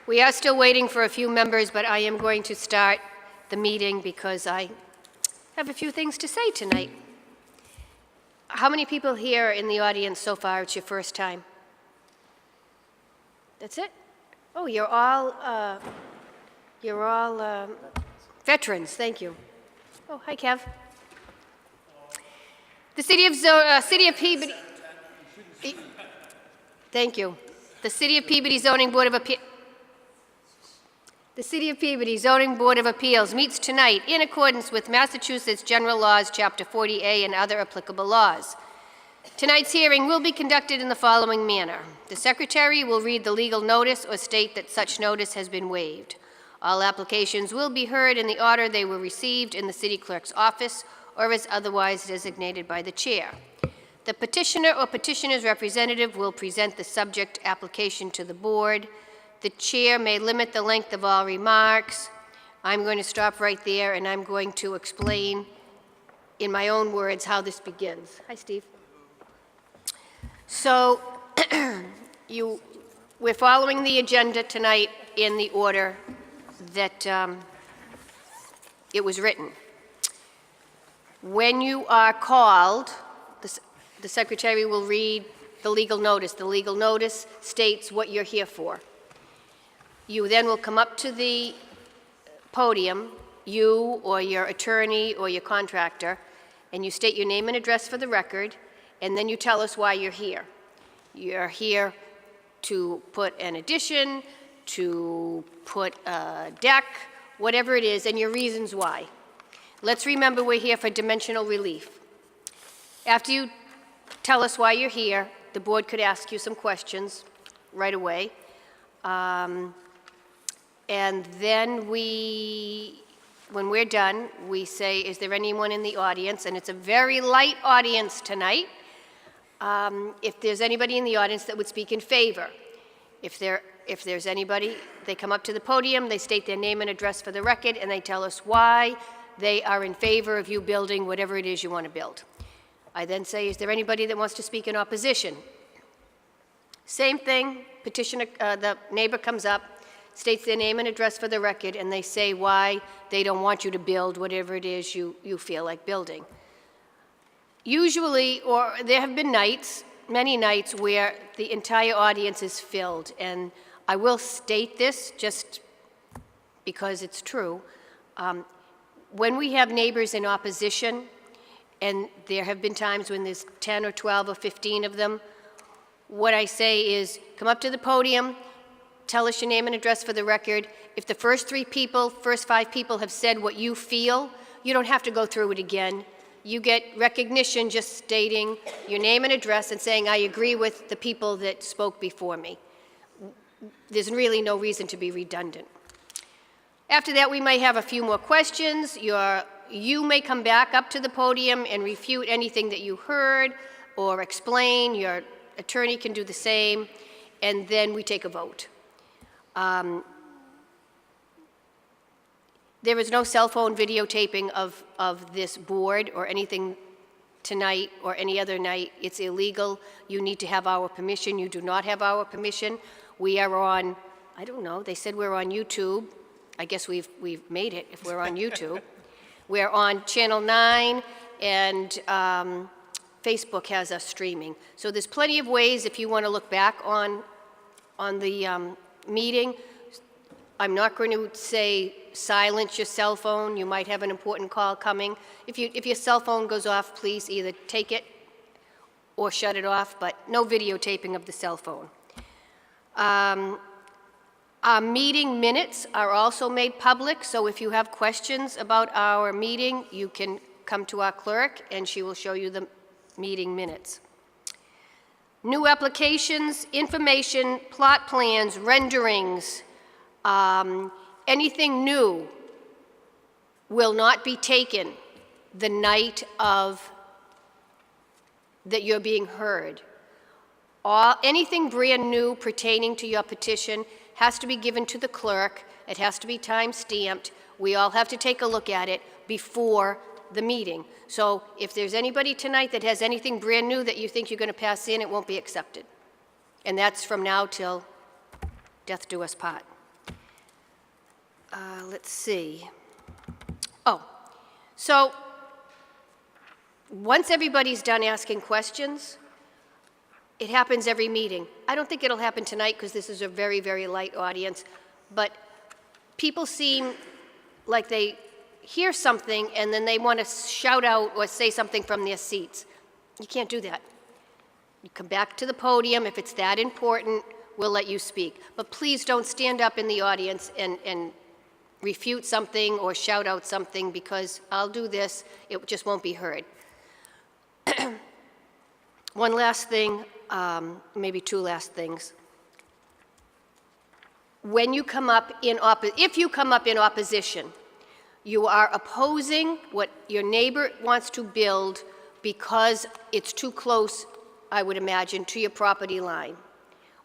We are still waiting for a few members, but I am going to start the meeting because I have a few things to say tonight. How many people here in the audience so far, it's your first time? That's it? Oh, you're all veterans, thank you. Oh, hi, Kev. The City of Peabody. Thank you. The City of Peabody Zoning Board of Appeals. The City of Peabody Zoning Board of Appeals meets tonight in accordance with Massachusetts General Laws, Chapter 40A, and other applicable laws. Tonight's hearing will be conducted in the following manner. The Secretary will read the legal notice or state that such notice has been waived. All applications will be heard in the order they were received in the City Clerk's office or as otherwise designated by the Chair. The petitioner or petitioner's representative will present the subject application to the Board. The Chair may limit the length of all remarks. I'm going to stop right there and I'm going to explain in my own words how this begins. Hi, Steve. So we're following the agenda tonight in the order that it was written. When you are called, the Secretary will read the legal notice. The legal notice states what you're here for. You then will come up to the podium, you or your attorney or your contractor, and you state your name and address for the record, and then you tell us why you're here. You're here to put an addition, to put a deck, whatever it is, and your reasons why. Let's remember we're here for dimensional relief. After you tell us why you're here, the Board could ask you some questions right away. And then when we're done, we say, is there anyone in the audience? And it's a very light audience tonight. If there's anybody in the audience that would speak in favor. If there's anybody, they come up to the podium, they state their name and address for the record, and they tell us why they are in favor of you building whatever it is you want to build. I then say, is there anybody that wants to speak in opposition? Same thing, petitioner, the neighbor comes up, states their name and address for the record, and they say why they don't want you to build whatever it is you feel like building. Usually, or there have been nights, many nights, where the entire audience is filled, and I will state this just because it's true. When we have neighbors in opposition, and there have been times when there's 10 or 12 or 15 of them, what I say is, come up to the podium, tell us your name and address for the record. If the first 5 people have said what you feel, you don't have to go through it again. You get recognition just stating your name and address and saying, I agree with the people that spoke before me. There's really no reason to be redundant. After that, we may have a few more questions. You may come back up to the podium and refute anything that you heard or explain. Your attorney can do the same, and then we take a vote. There is no cell phone videotaping of this board or anything tonight or any other night. It's illegal. You need to have our permission. You do not have our permission. We are on, I don't know, they said we're on YouTube. I guess we've made it if we're on YouTube. We're on Channel 9, and Facebook has us streaming. So there's plenty of ways if you want to look back on the meeting. I'm not going to say silence your cell phone. You might have an important call coming. If your cell phone goes off, please either take it or shut it off, but no videotaping of the cell phone. Our meeting minutes are also made public, so if you have questions about our meeting, you can come to our clerk and she will show you the meeting minutes. New applications, information, plot plans, renderings, anything new will not be taken the night of that you're being heard. Anything brand new pertaining to your petition has to be given to the clerk. It has to be time-stamped. We all have to take a look at it before the meeting. So if there's anybody tonight that has anything brand new that you think you're going to pass in, it won't be accepted. And that's from now till death do us part. let's see. Oh, so once everybody's done asking questions, it happens every meeting. I don't think it'll happen tonight because this is a very, very light audience, but people seem like they hear something and then they want to shout out or say something from their seats. You can't do that. You come back to the podium. If it's that important, we'll let you speak. But please don't stand up in the audience and refute something or shout out something, because I'll do this, it just won't be heard. One last thing, maybe two last things. When you come up in if you come up in opposition, you are opposing what your neighbor wants to build because it's too close, I would imagine, to your property line,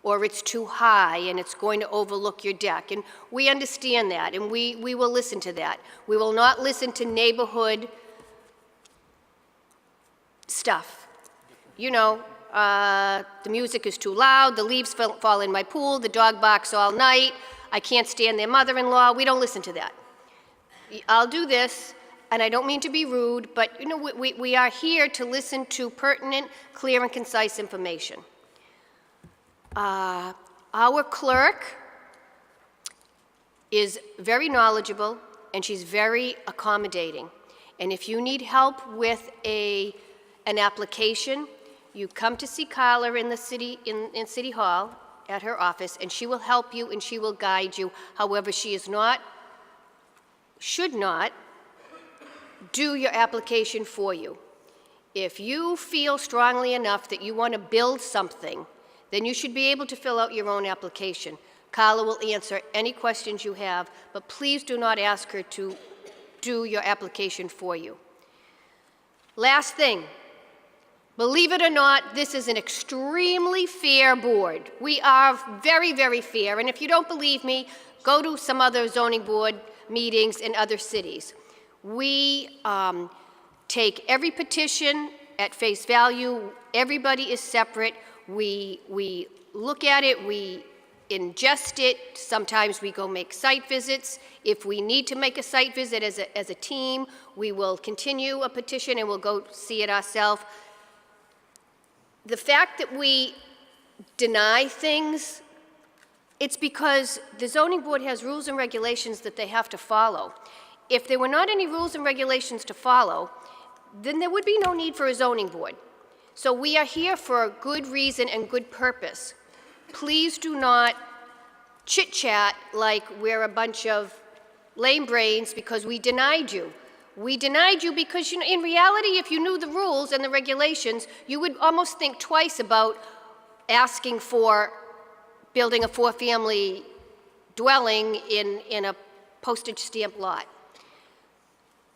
or it's too high and it's going to overlook your deck. And we understand that, and we will listen to that. We will not listen to neighborhood stuff. You know, the music is too loud, the leaves fall in my pool, the dog barks all night, I can't stand their mother-in-law. We don't listen to that. I'll do this, and I don't mean to be rude, but you know, we are here to listen to pertinent, clear, and concise information. Our clerk is very knowledgeable, and she's very accommodating. And if you need help with an application, you come to see Carla in the city, in City Hall at her office, and she will help you and she will guide you. However, she should not do your application for you. If you feel strongly enough that you want to build something, then you should be able to fill out your own application. Carla will answer any questions you have, but please do not ask her to do your application for you. Last thing, believe it or not, this is an extremely fair board. We are very, very fair, and if you don't believe me, go to some other zoning board meetings in other cities. We take every petition at face value. Everybody is separate. We look at it, we ingest it. Sometimes we go make site visits. If we need to make a site visit as a team, we will continue a petition and we'll go see it ourselves. The fact that we deny things, it's because the zoning board has rules and regulations that they have to follow. If there were not any rules and regulations to follow, then there would be no need for a zoning board. So we are here for a good reason and good purpose. Please do not chit-chat like we're a bunch of lame brains because we denied you. We denied you because, you know, in reality, if you knew the rules and the regulations, you would almost think twice about asking for building a 4-family dwelling in a postage stamp lot.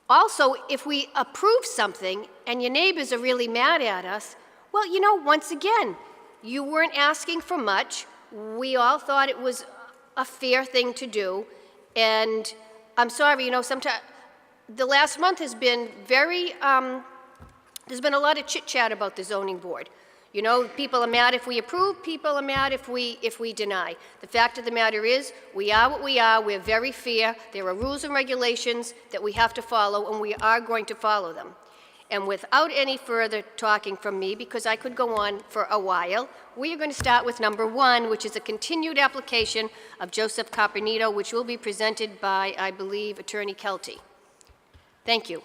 Also, if we approve something and your neighbors are really mad at us, well, you know, once again, you weren't asking for much. We all thought it was a fair thing to do. And I'm sorry, you know, sometimes the last month has been very, there's been a lot of chit-chat about the zoning board. You know, people are mad if we approve, people are mad if we deny. The fact of the matter is, we are what we are, we're very fair, there are rules and regulations that we have to follow, and we are going to follow them. And without any further talking from me, because I could go on for a while, we are going to start with number 1, which is a continued application of Joseph Carpenito, which will be presented by, I believe, Attorney Kelty. Thank you.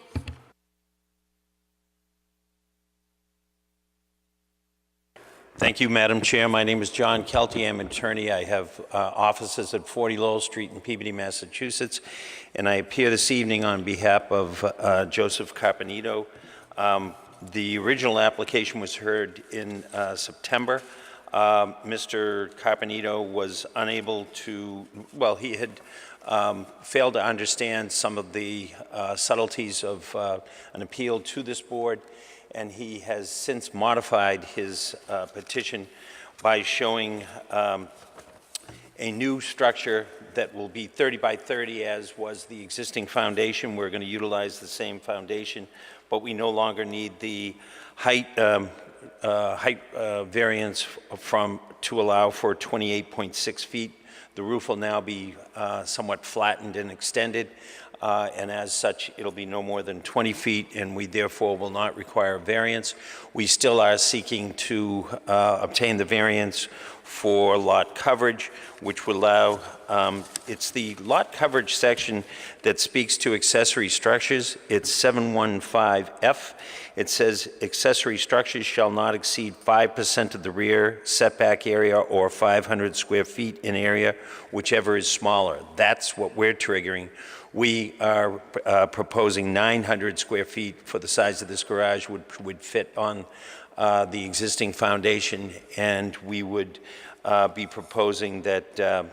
Thank you, Madam Chair. My name is John Kelty. I'm an attorney. I have offices at 40 Lowell Street in Peabody, Massachusetts, and I appear this evening on behalf of Joseph Carpenito. The original application was heard in September. Mr. Carpenito was unable to, well, he had failed to understand some of the subtleties of an appeal to this board, and he has since modified his petition by showing a new structure that will be 30 by 30 as was the existing foundation. We're going to utilize the same foundation, but we no longer need the height variance to allow for 28.6 feet The roof will now be somewhat flattened and extended, and as such, it'll be no more than 20 feet, and we therefore will not require a variance. We still are seeking to obtain the variance for lot coverage, which would allow, it's the lot coverage section that speaks to accessory structures. It's 715F. It says accessory structures shall not exceed 5% of the rear setback area or 500 square feet in area, whichever is smaller. That's what we're triggering. We are proposing 900 square feet for the size of this garage would fit on the existing foundation, and we would be proposing that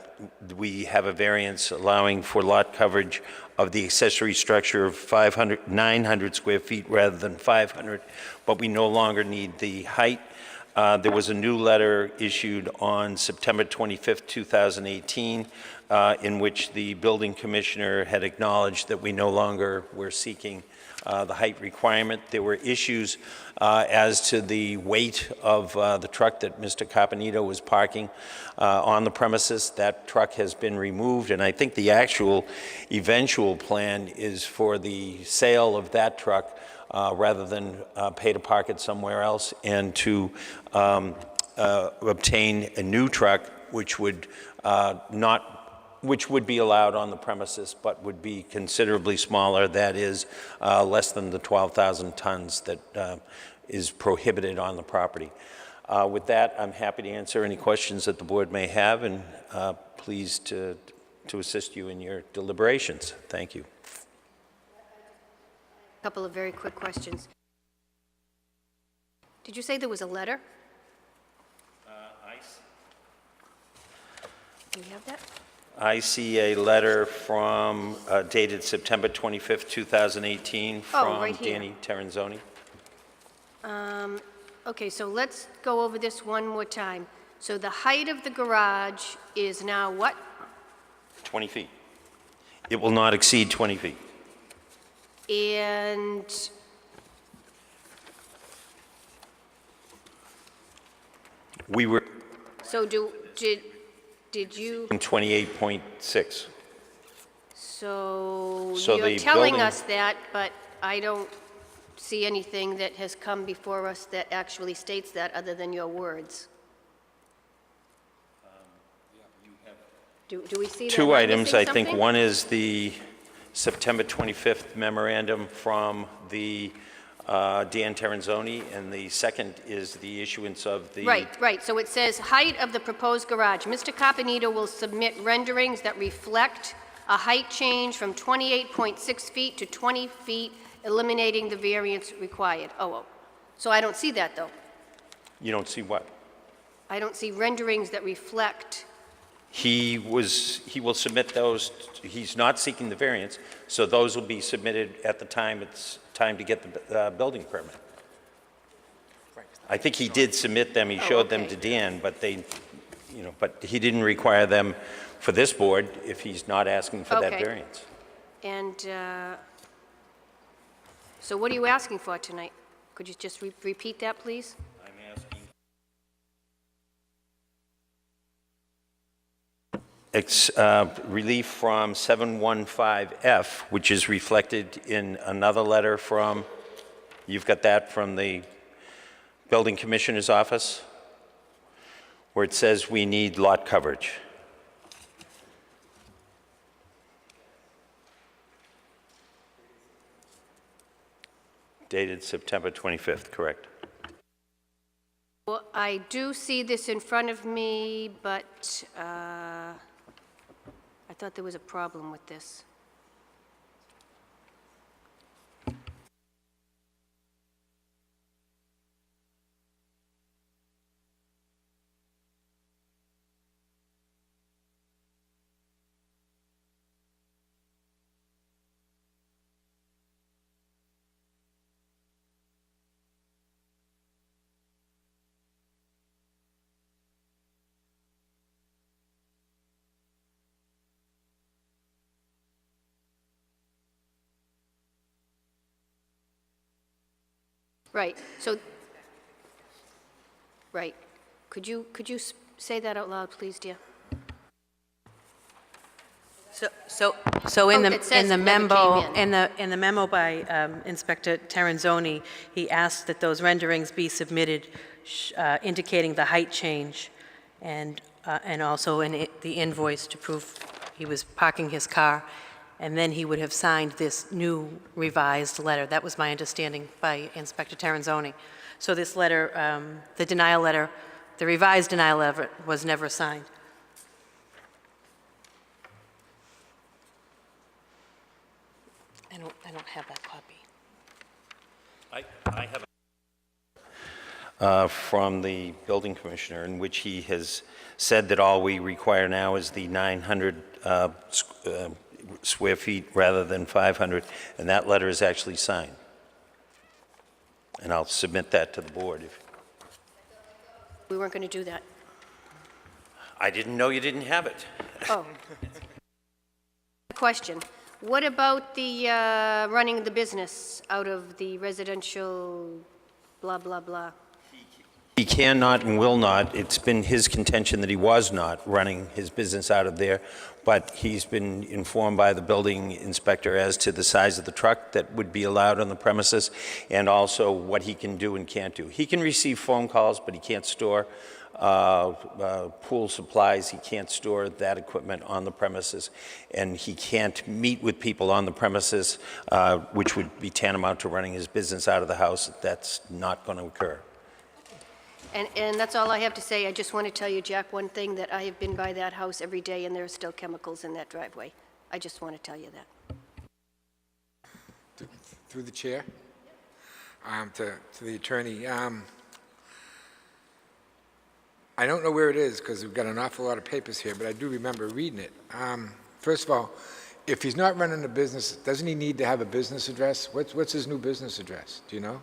we have a variance allowing for lot coverage of the accessory structure of 900 square feet rather than 500, but we no longer need the height. There was a new letter issued on September 25th, 2018, in which the building commissioner had acknowledged that we no longer were seeking the height requirement. There were issues as to the weight of the truck that Mr. Caponito was parking on the premises. That truck has been removed, and I think the actual eventual plan is for the sale of that truck rather than pay to park it somewhere else, and to obtain a new truck which would which would be allowed on the premises, but would be considerably smaller. That is less than the 12,000 tons that is prohibited on the property. With that, I'm happy to answer any questions that the board may have, and pleased to assist you in your deliberations. Thank you. A couple of very quick questions. Did you say there was a letter? Do you have that? I see a letter from, dated September 25th, 2018, from right here. Danny Terenzoni. Okay, so let's go over this one more time. So the height of the garage is now what? 20 feet. It will not exceed 20 feet. And We were so did you, in 28.6. so So you're the telling building- us that, but I don't see anything that has come before us that actually states that other than your words. Do we see that? Two Am I items, missing I think. something? One is the September 25th memorandum from the Dan Terenzoni, and the second is the issuance of the... Right. So it says, height of the proposed garage. Mr. Caponito will submit renderings that reflect a height change from 28.6 feet to 20 feet, eliminating the variance required. Oh, so I don't see that, though. You don't see what? I don't see renderings that reflect, He will submit those. He's not seeking the variance, so those will be submitted at the time it's time to get the building permit. I think he did submit them. He showed them okay. to Dan, but but he didn't require them for this board if he's not asking for that Okay. variance. and, so what are you asking for tonight? Could you just repeat that, please? I'm asking. Relief from 715F, which is reflected in another letter from, you've got that from the building commissioner's office, where it says we need lot coverage. Dated September 25th, correct? Well, I do see this in front of me, but I thought there was a problem with this. Right, so, right. Could you say that out loud, please, dear? So in Oh, it says the it never memo, came in. in the memo by Inspector Terenzoni, he asked that those renderings be submitted indicating the height change and also the invoice to prove he was parking his car, and then he would have signed this new revised letter. That was my understanding by Inspector Terenzoni. So this letter, the denial letter, the revised denial letter was never signed. I don't have that copy. I have from the building commissioner, in which he has said that all we require now is the 900 square feet rather than 500, and that letter is actually signed. And I'll submit that to the board. We weren't going to do that. I didn't know you didn't have it. Oh. Question. What about the running the business out of the residential blah, blah, blah? He cannot and will not. It's been his contention that he was not running his business out of there, but he's been informed by the building inspector as to the size of the truck that would be allowed on the premises and also what he can do and can't do. He can receive phone calls, but he can't store pool supplies. He can't store that equipment on the premises, and he can't meet with people on the premises, which would be tantamount to running his business out of the house. That's not going to occur. And that's all I have to say. I just want to tell you, Jack, one thing, that I have been by that house every day, and there are still chemicals in that driveway. I just want to tell you that. Through the chair, to the attorney. I don't know where it is because we've got an awful lot of papers here, but I do remember reading it. First of all, if he's not running a business, doesn't he need to have a business address? What's his new business address? Do you know?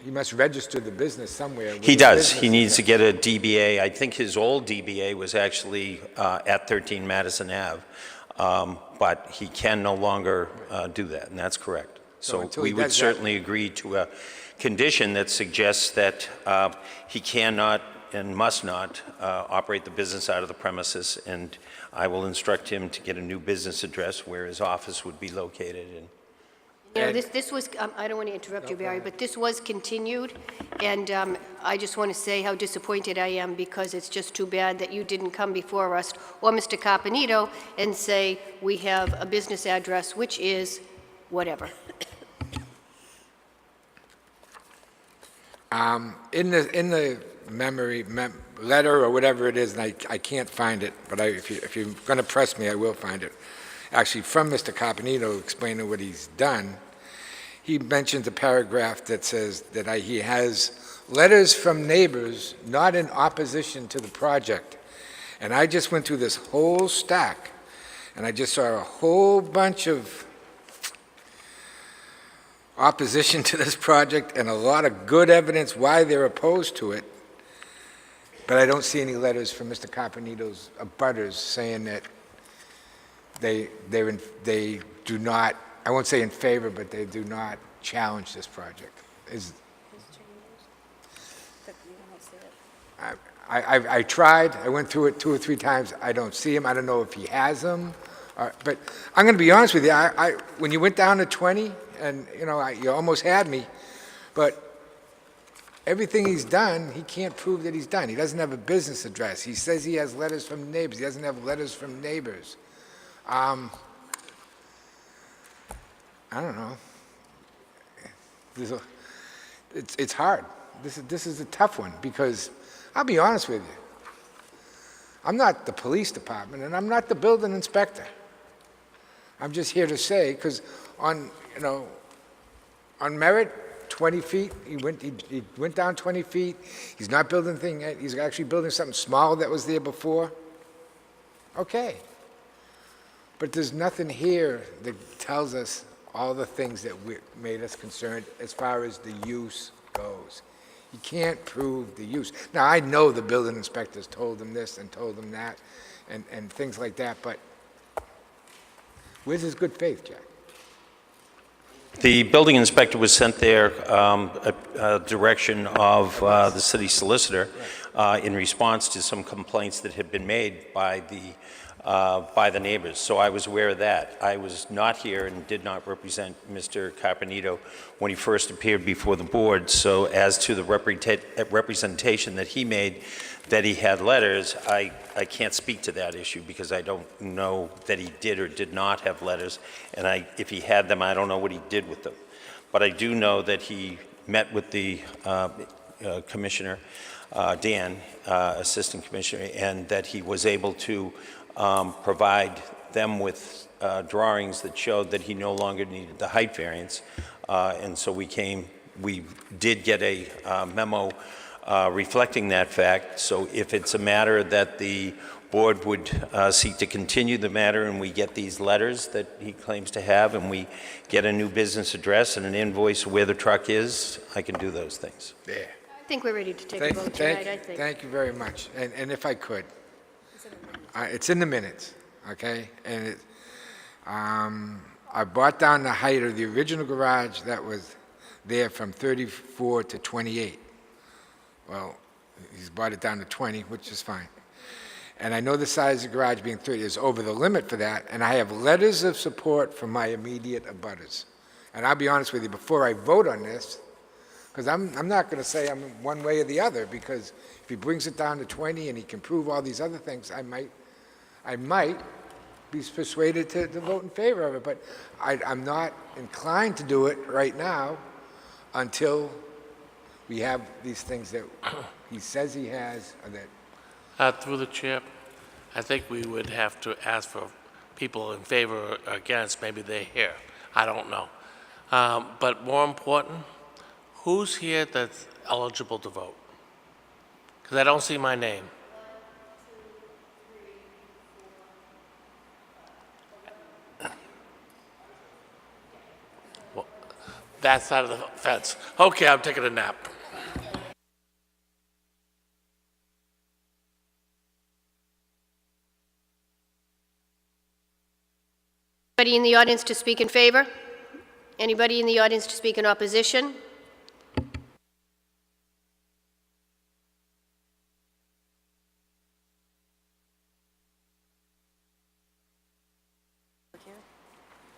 He must register the business somewhere. with He his does. business He needs to address. get a DBA. I think his old DBA was actually at 13 Madison Ave, but he can no longer do that, and that's correct. So until we he would does that- certainly agree to a condition that suggests that he cannot and must not operate the business out of the premises, and I will instruct him to get a new business address where his office would be located. And You know, this was, I don't want to interrupt you, Barry, but this was continued, and I just want to say how disappointed I am, because it's just too bad that you didn't come before us, or Mr. Caponito, and say, we have a business address, which is whatever. In the letter or whatever it is, and I can't find it, but if you're going to press me, I will find it. Actually, from Mr. Caponito explaining what he's done, he mentions a paragraph that says that he has letters from neighbors not in opposition to the project. And I just went through this whole stack, and I just saw a whole bunch of opposition to this project and a lot of good evidence why they're opposed to it. But I don't see any letters from Mr. Caponito's abutters saying that they do not, I won't say in favor, but they do not challenge this project. I tried, I went through it 2 or 3 times, I don't see him, I don't know if he has them, but I'm going to be honest with you, when you went down to 20, and you almost had me, but everything he's done, he can't prove that he's done. He doesn't have a business address. He says he has letters from neighbors. He doesn't have letters from neighbors. I don't know. It's hard. This is a tough one, because I'll be honest with you. I'm not the police department, and I'm not the building inspector. I'm just here to say, because on merit, 20 feet, he went down 20 feet. He's not building anything, he's actually building something small that was there before. Okay. But there's nothing here that tells us all the things that made us concerned as far as the use goes. You can't prove the use. Now, I know the building inspectors told him this and told him that and things like that, but where's his good faith, Jack? the building inspector was sent there a direction of the city solicitor in response to some complaints that had been made by the neighbors. So I was aware of that. I was not here and did not represent Mr. Carpenito when he first appeared before the board. So as to the representation that he made, that he had letters, I can't speak to that issue because I don't know that he did or did not have letters. And if he had them, I don't know what he did with them. But I do know that he met with the Commissioner, Dan, Assistant Commissioner, and that he was able to provide them with drawings that showed that he no longer needed the height variance. And so we did get a memo reflecting that fact. So if it's a matter that the board would seek to continue the matter and we get these letters that he claims to have and we get a new business address and an invoice where the truck is, I can do those things. Yeah. I think we're ready to take a vote tonight, I think. Thank you very much. And if I could, it's in the minutes, okay? And I brought down the height of the original garage that was there from 34 to 28. Well, he's brought it down to 20, which is fine. And I know the size of the garage being 30 is over the limit for that, and I have letters of support from my immediate abutters. And I'll be honest with you, before I vote on this, because I'm not going to say I'm one way or the other, because if he brings it down to 20 and he can prove all these other things, I might be persuaded to vote in favor of it. But I'm not inclined to do it right now until we have these things that he says he has, or that. Through the chair, I think we would have to ask for people in favor or against. Maybe they're here. I don't know. But more important, who's here that's eligible to vote? Because I don't see my name. Well, that side of the fence. Okay, I'm taking a nap. Anybody in the audience to speak in favor? Anybody in the audience to speak in opposition?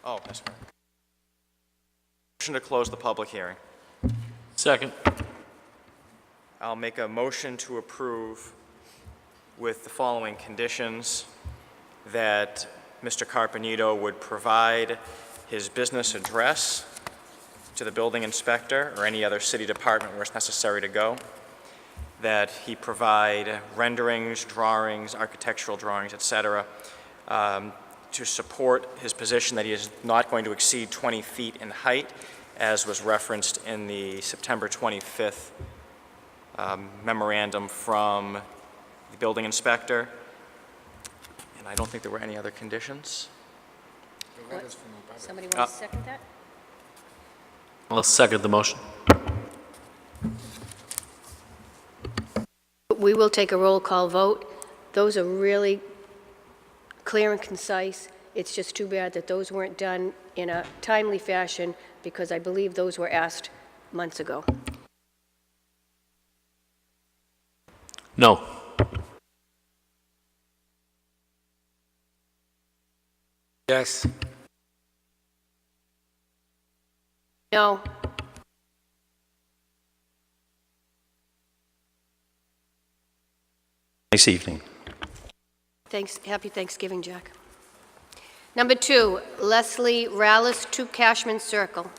Oh, that's right. Motion to close the public hearing. Second. I'll make a motion to approve with the following conditions: that Mr. Carpenito would provide his business address to the building inspector or any other city department where it's necessary to go, that he provide renderings, drawings, architectural drawings, etc., to support his position that he is not going to exceed 20 feet in height, as was referenced in the September 25th memorandum from the building inspector. And I don't think there were any other conditions. Somebody want to second that? I'll second the motion. We will take a roll call vote. Those are really clear and concise. It's just too bad that those weren't done in a timely fashion, because I believe those were asked months ago. No. Yes. No. Nice evening. Thanks. Happy Thanksgiving, Jack. Number 2, Leslie Rallis, 2 Cashman Circle.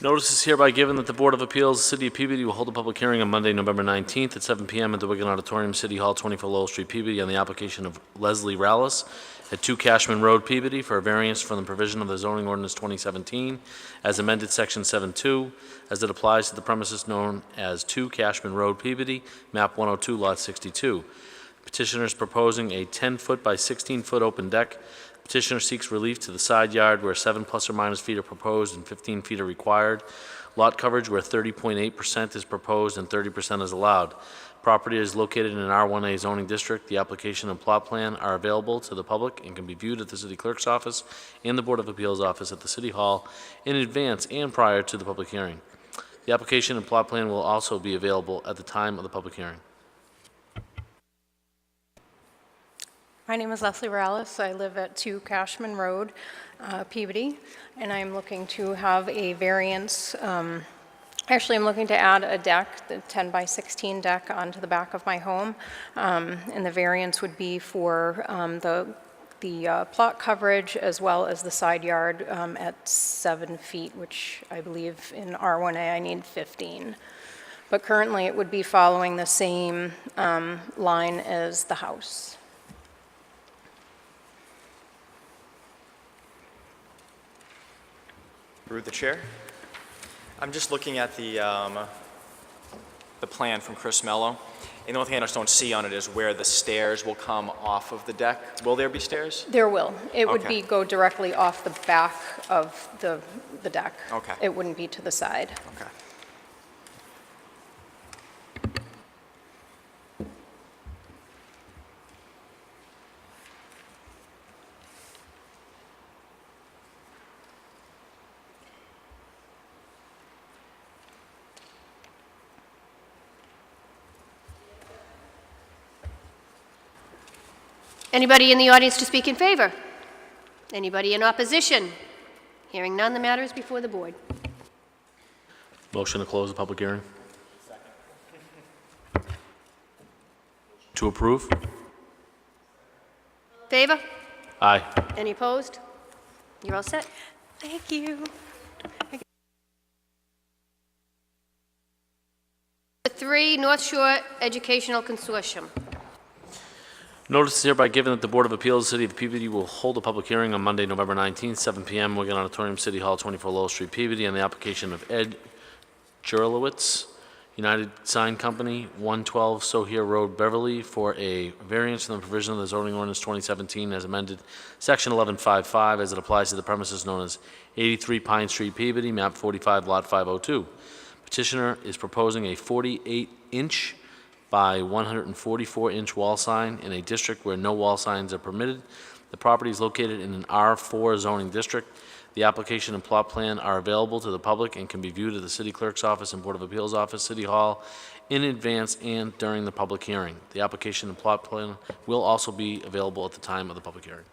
Notice is hereby given that the Board of Appeals, the City of Peabody, will hold a public hearing on Monday, November 19th at 7 p.m. at the Wiggin Auditorium, City Hall, 24 Lowell Street, Peabody, on the application of Leslie Rallis at 2 Cashman Road, Peabody, for a variance from the provision of the zoning ordinance 2017, as amended Section 7.2, as it applies to the premises known as 2 Cashman Road, Peabody, map 102, lot 62. Petitioner is proposing a 10-foot by 16-foot open deck. Petitioner seeks relief to the side yard where 7 plus or minus feet are proposed and 15 feet are required. Lot coverage where 30.8% is proposed and 30% is allowed. Property is located in an R1A zoning district. The application and plot plan are available to the public and can be viewed at the City Clerk's office and the Board of Appeals office at the City Hall in advance and prior to the public hearing. The application and plot plan will also be available at the time of the public hearing. My name is Leslie Rallis. I live at 2 Cashman Road, Peabody, and I'm looking to have a variance. Actually, I'm looking to add a deck, the 10 by 16 deck, onto the back of my home, and the variance would be for the plot coverage as well as the side yard at 7 feet, which I believe in R1A I need 15. But currently, it would be following the same line as the house. Through the chair. I'm just looking at the plan from Chris Mello, and the only thing I just don't see on it is where the stairs will come off of the deck. Will there be stairs? There will. It would Okay. go directly off the back of the deck. Okay. It wouldn't be to the side. Okay. Anybody in the audience to speak in favor? Anybody in opposition? Hearing none, the matter is before the board. Motion to close the public hearing. To approve? Favor? Aye. Any opposed? You're all set. Thank you. The 3 North Shore Educational Consortium. Notice is hereby given that the Board of Appeals of the City of Peabody will hold a public hearing on Monday, November 19th, 7 p.m., Wiggin Auditorium, City Hall, 24 Lowell Street, Peabody, on the application of Ed Jurlowitz, United Sign Company, 112 Sohere Road, Beverly, for a variance from the provision of the zoning ordinance 2017 as amended, Section 1155, as it applies to the premises known as 83 Pine Street, Peabody, map 45, lot 502. Petitioner is proposing a 48-inch by 144-inch wall sign in a district where no wall signs are permitted. The property is located in an R4 zoning district. The application and plot plan are available to the public and can be viewed at the City Clerk's Office and Board of Appeals Office, City Hall, in advance and during the public hearing. The application and plot plan will also be available at the time of the public hearing.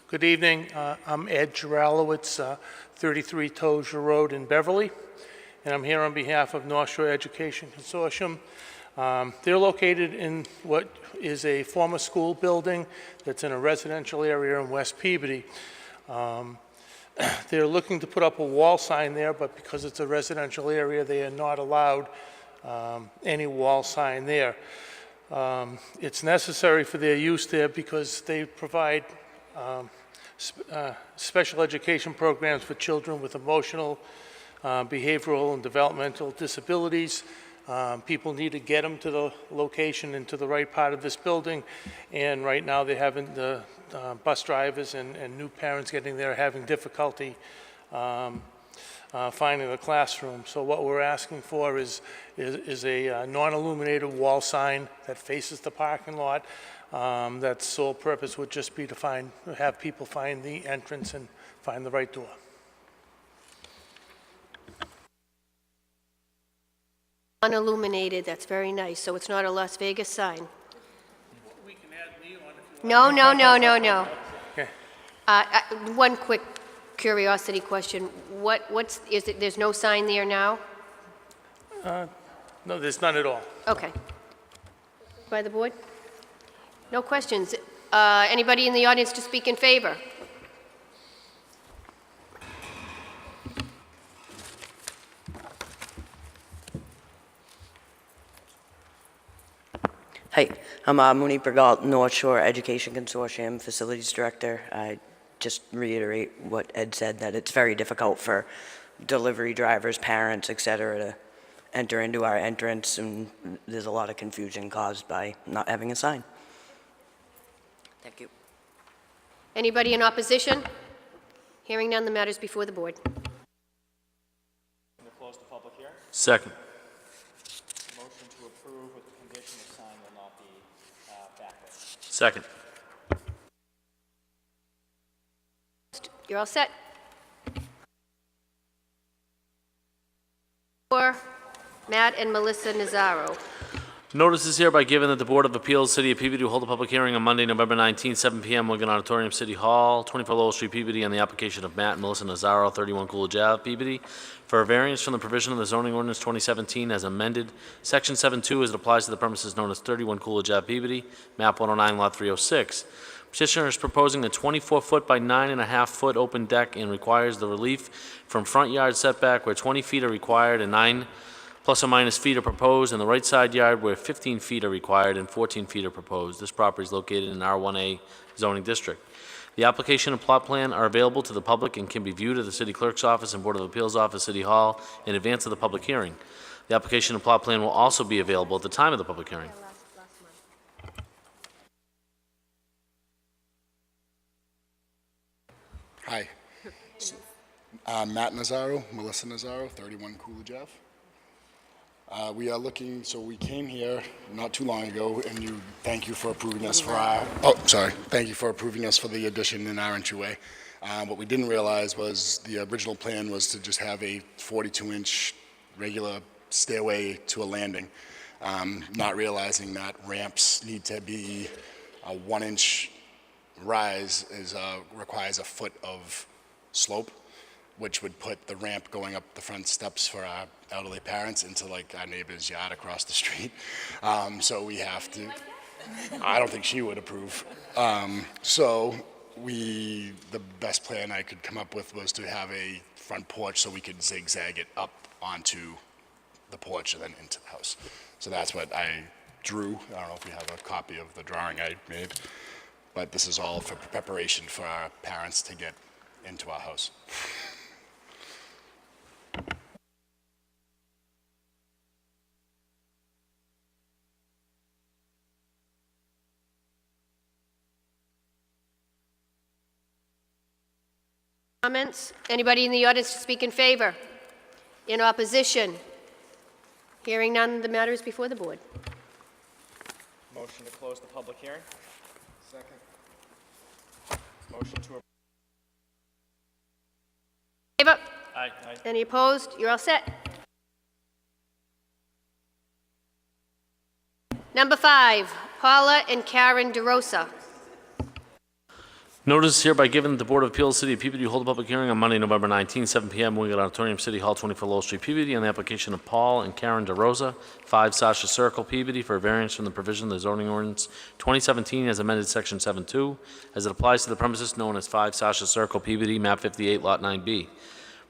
Good evening. I'm Ed Juralowitz, 33 Tozier Road in Beverly, and I'm here on behalf of North Shore Education Consortium. They're located in what is a former school building that's in a residential area in West Peabody. They're looking to put up a wall sign there, but because it's a residential area, they are not allowed any wall sign there. It's necessary for their use there because they provide special education programs for children with emotional, behavioral, and developmental disabilities. People need to get them to the location and to the right part of this building, and right now they're having the bus drivers and new parents getting there having difficulty finding the classroom. So what we're asking for is a non-illuminated wall sign that faces the parking lot. That's sole purpose would just be to have people find the entrance and find the right door. Unilluminated, that's very nice, so it's not a Las Vegas sign. We can add neon if you want. No. Okay. One quick curiosity question. Is it, there's no sign there now? No, there's none at all. Okay. By the board? No questions. Anybody in the audience to speak in favor? Hi, I'm Muni Bergalt, North Shore Education Consortium Facilities Director. I just reiterate what Ed said, that it's very difficult for delivery drivers, parents, et cetera, to enter into our entrance, and there's a lot of confusion caused by not having a sign. Thank you. Anybody in opposition? Hearing none, the matter is before the board. To close the public hearing. Second. Motion to approve with the condition the sign will not be backlit. Second. You're all set. Matt and Melissa Nazaro. Notice is hereby given that the Board of Appeals, City of Peabody, will hold a public hearing on Monday, November 19th, 7 p.m., Wiggin Auditorium, City Hall, 24 Lowell Street, Peabody, on the application of Matt and Melissa Nazaro, 31 Coolidge Ave, Peabody, for a variance from the provision of the zoning ordinance 2017 as amended, Section 7.2 as it applies to the premises known as 31 Coolidge Ave, Peabody, map 109, lot 306. Petitioner is proposing a 24-foot by 9.5-foot open deck and requires the relief from front yard setback where 20 feet are required and 9 plus or minus feet are proposed, and the right side yard where 15 feet are required and 14 feet are proposed. This property is located in R1A zoning district. The application and plot plan are available to the public and can be viewed at the City Clerk's office and Board of Appeals office, City Hall, in advance of the public hearing. The application and plot plan will also be available at the time of the public hearing. Hi. Matt Nazaro, Melissa Nazaro, 31 Coolidge Ave. We are looking, so we came here not too long ago, and thank you for approving us for thank you for approving us for the addition in our entryway. What we didn't realize was the original plan was to just have a 42-inch regular stairway to a landing, not realizing that ramps need to be a 1-inch rise requires a foot of slope, which would put the ramp going up the front steps for our elderly parents into like our neighbor's yard across the street. So we have to, I don't think she would approve. The best plan I could come up with was to have a front porch so we could zigzag it up onto the porch and then into the house. So that's what I drew. I don't know if we have a copy of the drawing I made, but this is all for preparation for our parents to get into our house. Comments? Anybody in the audience to speak in favor? In opposition? Hearing none, the matter is before the board. Motion to close the public hearing? Second. Motion to approve. Favor? Aye. Any opposed? You're all set. Number 5, Paula and Karen DeRosa. Notice is hereby given that the Board of Appeals, City of Peabody, will hold a public hearing on Monday, November 19, 7 p.m., Wiggin Auditorium, City Hall, 24 Lowell Street, Peabody, on the application of Paul and Karen DeRosa, 5 Sasha Circle, Peabody, for a variance from the provision of the zoning ordinance 2017 as amended Section 7.2, as it applies to the premises known as 5 Sasha Circle, Peabody, map 58, lot 9B.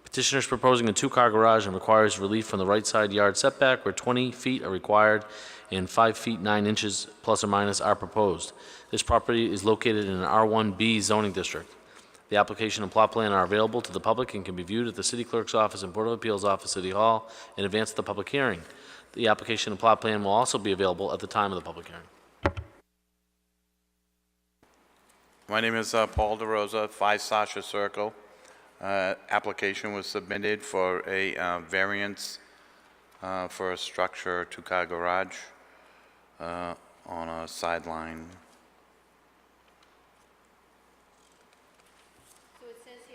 Petitioner is proposing a 2-car garage and requires relief from the right side yard setback where 20 feet are required and 5 feet 9 inches plus or minus are proposed. This property is located in an R1B zoning district. The application and plot plan are available to the public and can be viewed at the City Clerk's office and Board of Appeals office, City Hall, in advance of the public hearing. The application and plot plan will also be available at the time of the public hearing. My name is Paul DeRosa, 5 Sasha Circle. Application was submitted for a variance for a structure 2-car garage on a sideline.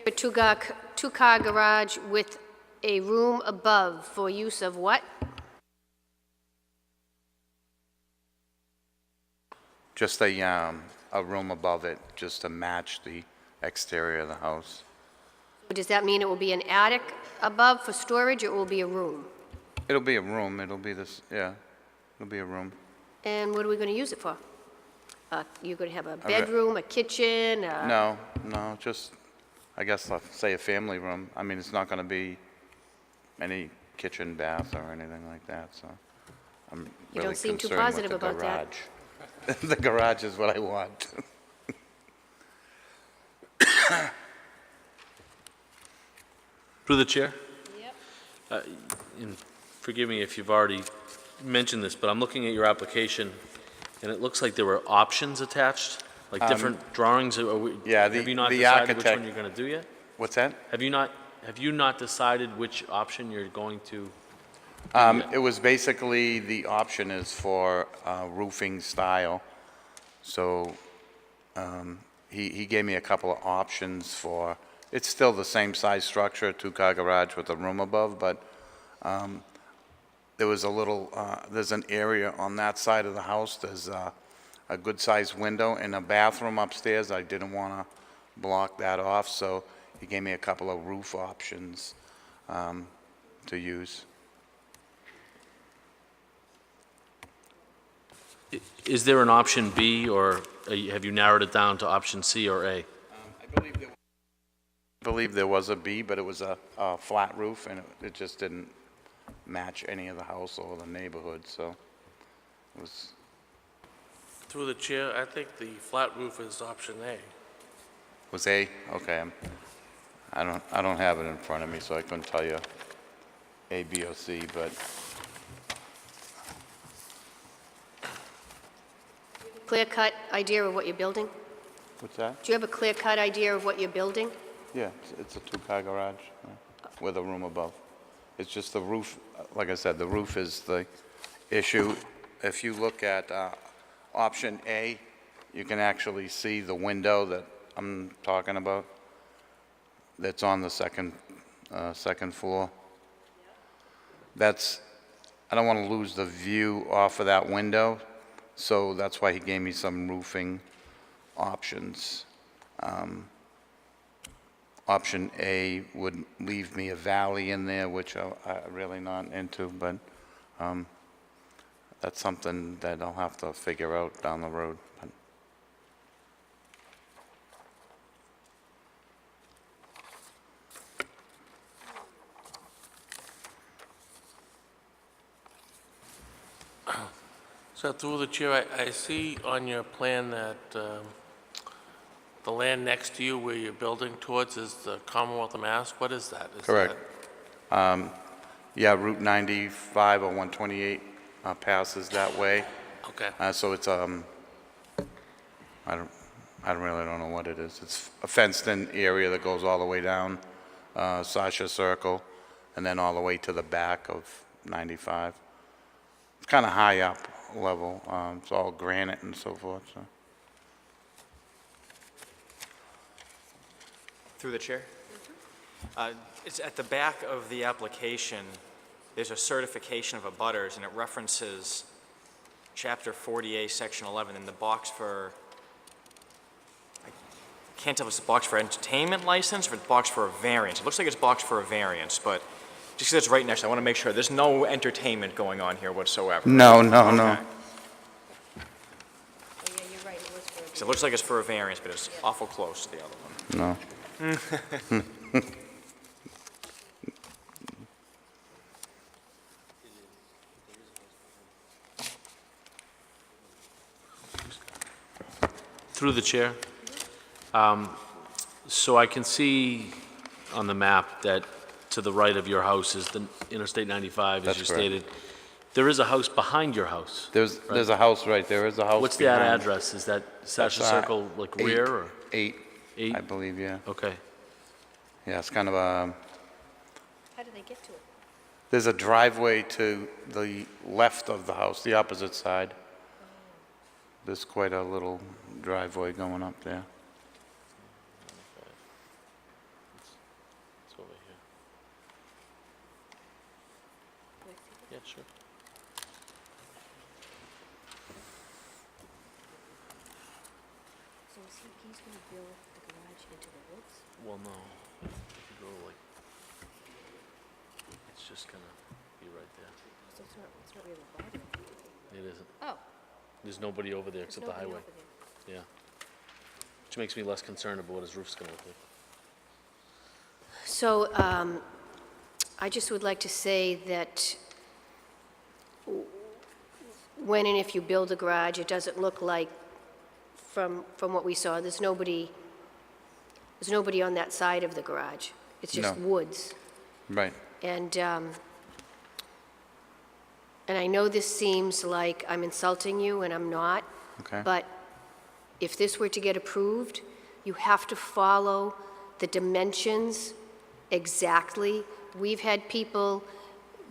A two-car garage with a room above for use of what? Just a room above it, just to match the exterior of the house. Does that mean it will be an attic above for storage, or it will be a room? It'll be a room, it'll be this, yeah, it'll be a room. And what are we going to use it for? You're going to have a bedroom, a kitchen? No, just, I guess, say a family room. I mean, it's not going to be any kitchen, bath, or anything like that, so I'm You really don't seem too concerned positive with the about that. garage. The garage is what I want. Through the chair? Yep. And forgive me if you've already mentioned this, but I'm looking at your application, and it looks like there were options attached, like different drawings. Yeah, have you not the decided which architect- one you're going to do yet? What's that? Have you not decided which option you're going to? It was basically, the option is for roofing style. So he gave me a couple of options for, it's still the same size structure, 2-car garage with a room above, but there was a little, there's an area on that side of the house, there's a good-sized window and a bathroom upstairs. I didn't want to block that off, so he gave me a couple of roof options to use. Is there an option B, or have you narrowed it down to option C or A? I believe there was a B, but it was a flat roof, and it just didn't match any of the house or the neighborhood, so it was, Through the chair, I think the flat roof is option A. was A? Okay. I don't have it in front of me, so I couldn't tell you A, B, or C, but Clear-cut idea of what you're building? what's that? Do you have a clear-cut idea of what you're building? Yeah, it's a two-car garage with a room above. It's just the roof, like I said, the roof is the issue. If you look at option A, you can actually see the window that I'm talking about that's on the second floor. That's, I don't want to lose the view off of that window, so that's why he gave me some roofing options. Option A would leave me a valley in there, which I'm really not into, but that's something that I'll have to figure out down the road. But So through the chair, I see on your plan that the land next to you where you're building towards is the Commonwealth of Mass. What is that? Is correct. Yeah, Route 95 or 128 passes that way. Okay. So it's I really don't know what it is. It's a fenced-in area that goes all the way down Sasha Circle, and then all the way to the back of 95. It's kind of high up level. It's all granite and so forth. So. Through the chair? It's at the back of the application, there's a certification of abutters, and it references Chapter 40A, Section 11, in the box for, I can't tell if it's a box for entertainment license or it's a box for a variance. It looks like it's boxed for a variance, but just because it's right next to it, I want to make sure there's no entertainment going on here whatsoever. No. Okay. Oh, yeah, you're right, it was for So it looks like it's for a variance, but it's awful close to the other one. No. Through the chair. So I can see on the map that to the right of your house is the Interstate 95, as That's you correct. stated. There is a house behind your house. There's a house right there. There's a house. What's that behind. address? Is that Sasha That's, Circle, like eight. rear or? 8, 8? I believe, yeah. Okay. Yeah, it's kind of a, How do they get to it? there's a driveway to the left of the house, the opposite side. There's quite a little driveway going up there. It's over here. Yeah, sure. So he's going to build the garage into the woods? Well, no. If you go like, it's just gonna be right there. So it's not really bothering you? It isn't. Oh, There's nobody over there except the nobody highway. over there. Yeah. Which makes me less concerned about what his roof's gonna look like. So I just would like to say that when and if you build a garage, it doesn't look like, from what we saw, there's nobody on that side of the garage. It's just No. woods. Right. And I know this seems like I'm insulting you, and I'm not. Okay. But if this were to get approved, you have to follow the dimensions exactly. We've had people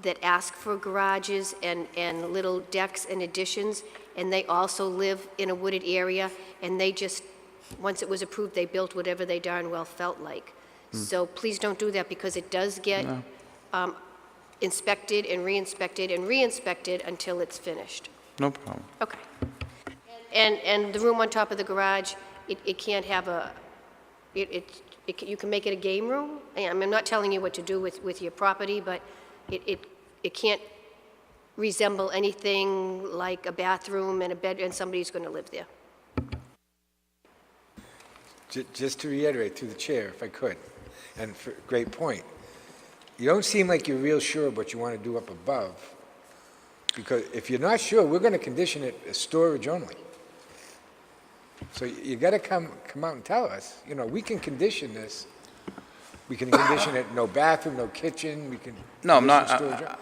that ask for garages and little decks and additions, and they also live in a wooded area, and they just, once it was approved, they built whatever they darn well felt like. So please don't do that, because it does get, inspected and re-inspected and re-inspected until it's finished. No problem. Okay. And the room on top of the garage, it can't have a, you can make it a game room? I'm not telling you what to do with your property, but it can't resemble anything like a bathroom and a bed, and somebody's going to live there. Just to reiterate through the chair, if I could, and great point. You don't seem like you're real sure what you want to do up above, because if you're not sure, we're going to condition it as storage only. So you got to come out and tell us. You know, we can condition this. We can condition it no bathroom, no kitchen. We can. No, I'm condition not, storage.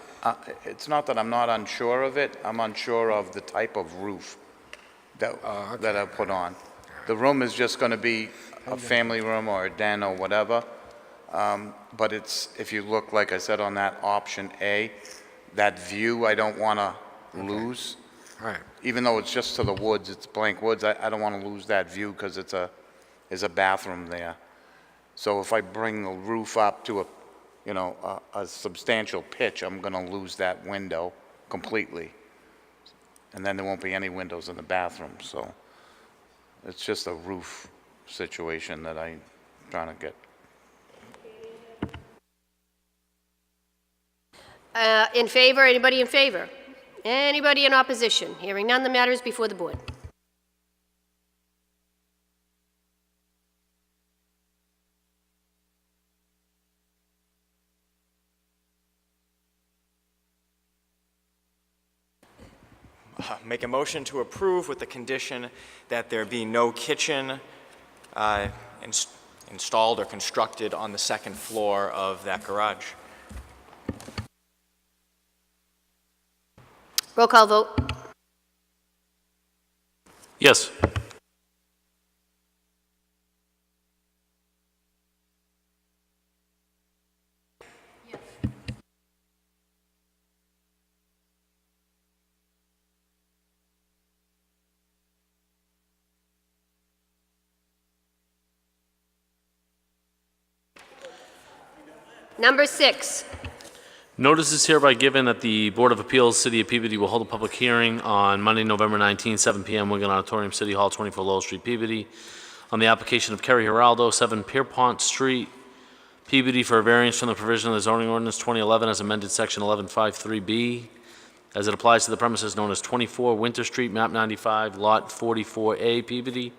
it's not that I'm not unsure of it, I'm unsure of the type of roof that I put on. The room is just gonna be a family room or a den or whatever, but it's, if you look, like I said, on that option A, that view I don't wanna lose. All right. Even though it's just to the woods, it's blank woods, I don't wanna lose that view because there's a bathroom there. So if I bring the roof up to a substantial pitch, I'm gonna lose that window completely. And then there won't be any windows in the bathroom, so it's just a roof situation that I'm trying to get. In favor? Anybody in favor? Anybody in opposition? Hearing none, the matter is before the board. Make a motion to approve with the condition that there be no kitchen installed or constructed on the second floor of that garage. Roll call vote. Yes. Number 6. Notice is hereby given that the Board of Appeals, City of Peabody will hold a public hearing on Monday, November 19, 7 p.m., Wiggin Auditorium, City Hall, 24 Lowell Street, Peabody, on the application of Kerry Geraldo, 7 Pierpont Street, Peabody, for a variance from the provision of the zoning ordinance 2011 as amended section 1153B, as it applies to the premises known as 24 Winter Street, map 95, lot 44A, Peabody.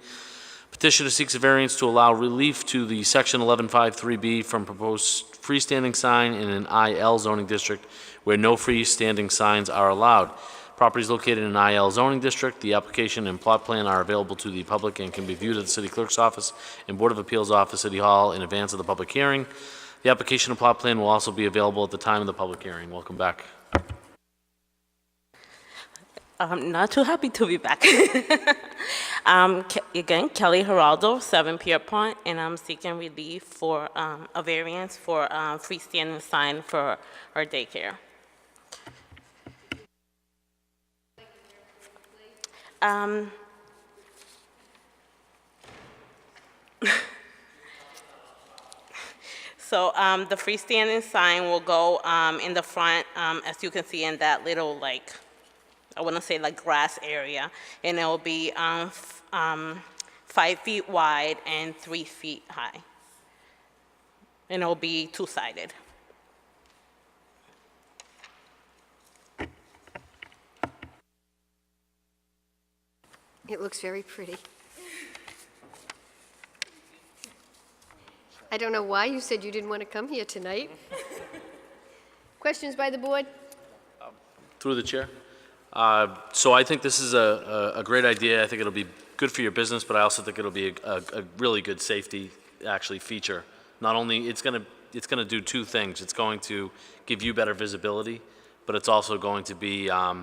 Petitioner seeks a variance to allow relief to the section 1153B from proposed freestanding sign in an IL zoning district where no freestanding signs are allowed. Property is located in an IL zoning district. The application and plot plan are available to the public and can be viewed at the City Clerk's office and Board of Appeals office, City Hall, in advance of the public hearing. The application and plot plan will also be available at the time of the public hearing. Welcome back. I'm not too happy to be back. Again, Kelly Geraldo, 7 Pierpont, and I'm seeking relief for a variance for freestanding sign for our daycare. So the freestanding sign will go in the front, as you can see in that little, like, I want to say like grass area, and it will be 5 feet wide and 3 feet high. And it will be two-sided. It looks very pretty. I don't know why you said you didn't want to come here tonight. Questions by the board? Through the chair. So I think this is a great idea. I think it'll be good for your business, but I also think it'll be a really good safety actually feature. Not only it's going to do two things. It's going to give you better visibility, but it's also going to be. I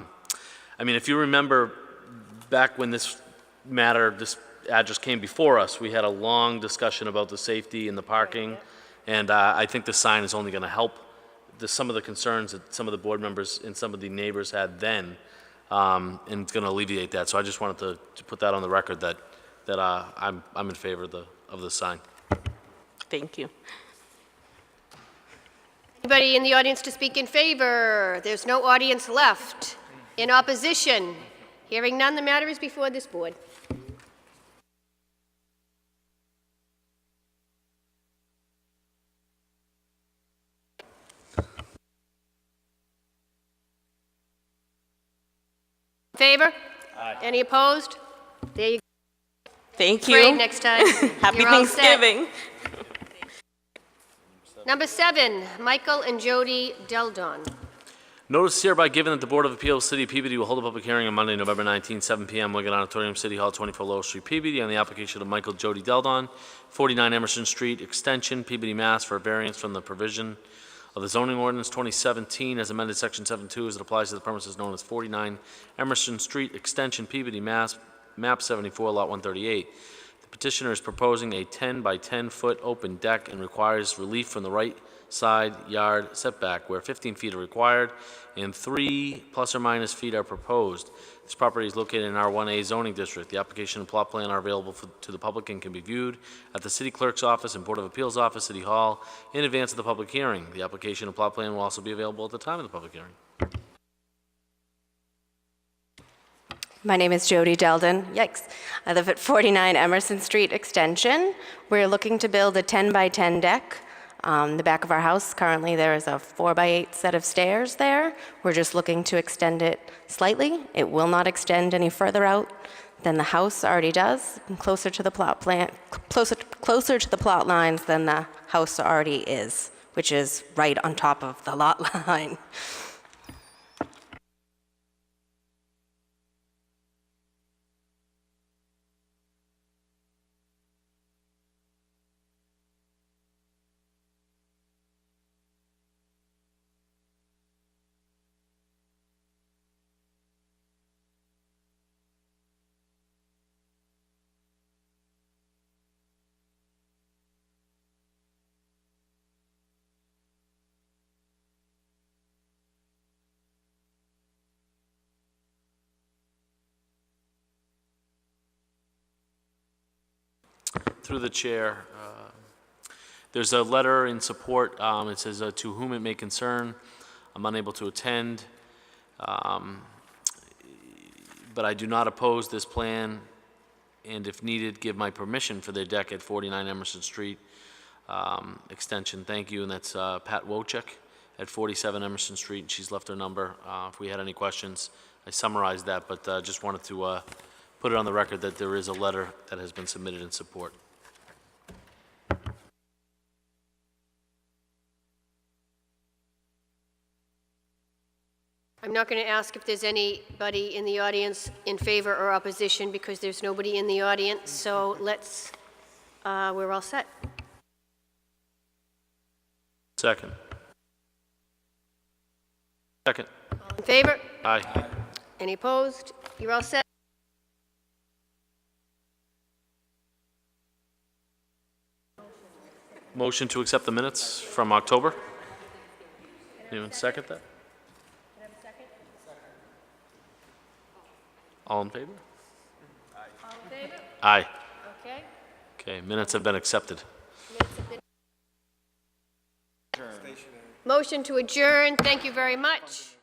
mean, if you remember back when this address came before us, we had a long discussion about the safety and the parking, and I think the sign is only going to help some of the concerns that some of the board members and some of the neighbors had then. And it's going to alleviate that. So I just wanted to put that on the record that I'm in favor of the sign. Thank you. Anybody in the audience to speak in favor? There's no audience left. In opposition? Hearing none, the matter is before this board. Favor? Aye. Any opposed? There you go. Thank Pray you. next time. Happy You're all set. Thanksgiving. Number 7, Michael and Jody Deldon. Notice is hereby given that the Board of Appeals, City of Peabody, will hold a public hearing on Monday, November 19, 7 p.m., Wiggin Auditorium, City Hall, 24 Lowell Street, Peabody, on the application of Michael Jody Deldon, 49 Emerson Street, Extension, Peabody, Mass., for a variance from the provision of the zoning ordinance 2017 as amended Section 7.2 as it applies to the premises known as 49 Emerson Street, Extension, Peabody, Mass., map 74, lot 138. The petitioner is proposing a 10 by 10 foot open deck and requires relief from the right side yard setback where 15 feet are required and 3 plus or minus feet are proposed. This property is located in R1A zoning district. The application and plot plan are available to the public and can be viewed at the City Clerk's office and Board of Appeals office, City Hall, in advance of the public hearing. The application and plot plan will also be available at the time of the public hearing. My name is Jody Deldon. Yikes. I live at 49 Emerson Street Extension. We're looking to build a 10 by 10 deck. The back of our house, currently there is a 4 by 8 set of stairs there. We're just looking to extend it slightly. It will not extend any further out than the house already does, and closer to the plot plan, closer to the plot lines than the house already is, which is right on top of the lot line. Through the chair, there's a letter in support. It says, to whom it may concern, I'm unable to attend, but I do not oppose this plan, and if needed, give my permission for their deck at 49 Emerson Street Extension. Thank you, and that's Pat Wojcik at 47 Emerson Street, and she's left her number. If we had any questions, I summarized that, but just wanted to put it on the record that there is a letter that has been submitted in support. I'm not going to ask if there's anybody in the audience in favor or opposition because there's nobody in the audience, so let's, we're all set. Second. Second. All in favor? Aye. Any opposed? You're all set. Motion to accept the minutes from October? Anyone second that? All in favor? All in favor? Aye. Okay. Okay, minutes have been accepted. Motion to adjourn. Thank you very much.